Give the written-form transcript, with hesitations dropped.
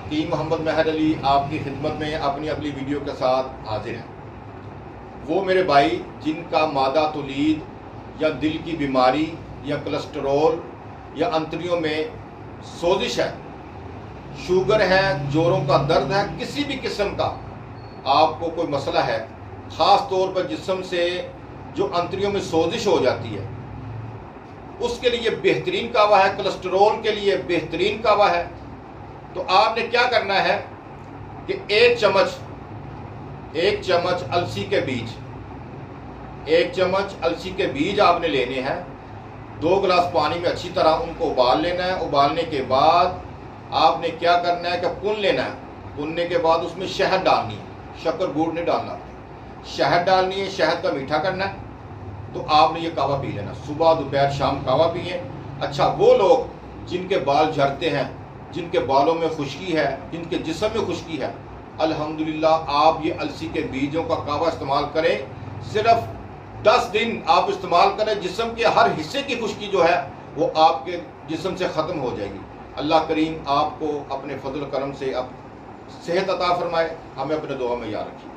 हकीम मोहम्मद महर अली आपकी खिदमत में अपनी अगली वीडियो के साथ हाजिर हैं। वो मेरे भाई जिनका मादा तुलीद या दिल की बीमारी या कोलेस्ट्रॉल या अंतड़ियों में सोजिश है, शुगर है, जोड़ों का दर्द है, किसी भी किस्म का आपको कोई मसला है, ख़ास तौर पर जिस्म से जो अंतड़ियों में सोजिश हो जाती है, उसके लिए बेहतरीन कावा है, कोलेस्ट्रॉल के लिए बेहतरीन कावा है। तो आपने क्या करना है कि एक चम्मच अलसी के बीज, एक चम्मच अलसी के बीज आपने लेने हैं। 2 गिलास पानी में अच्छी तरह उनको उबाल लेना है। उबालने के बाद आपने क्या करना है कि पुन लेना है। पुनने के बाद उसमें शहद डालनी है, शक्कर गुड़ नहीं डालना, शहद डालनी है, शहद का मीठा करना है। तो आपने ये कावा पी लेना, सुबह दोपहर शाम कावा पिए। अच्छा, वो लोग जिनके बाल झड़ते हैं, जिनके बालों में खुश्की है, जिनके जिस्म में खुश्की है, अल्हम्दुलिल्लाह आप ये अलसी के बीजों का कावा इस्तेमाल करें। सिर्फ 10 दिन आप इस्तेमाल करें, जिस्म के हर हिस्से की खुश्की जो है वो आपके जिस्म से ख़त्म हो जाएगी। अल्लाह करीम आपको अपने फजल करम से अब सेहत अता फरमाए। हमें अपने दुआ में याद रखिए।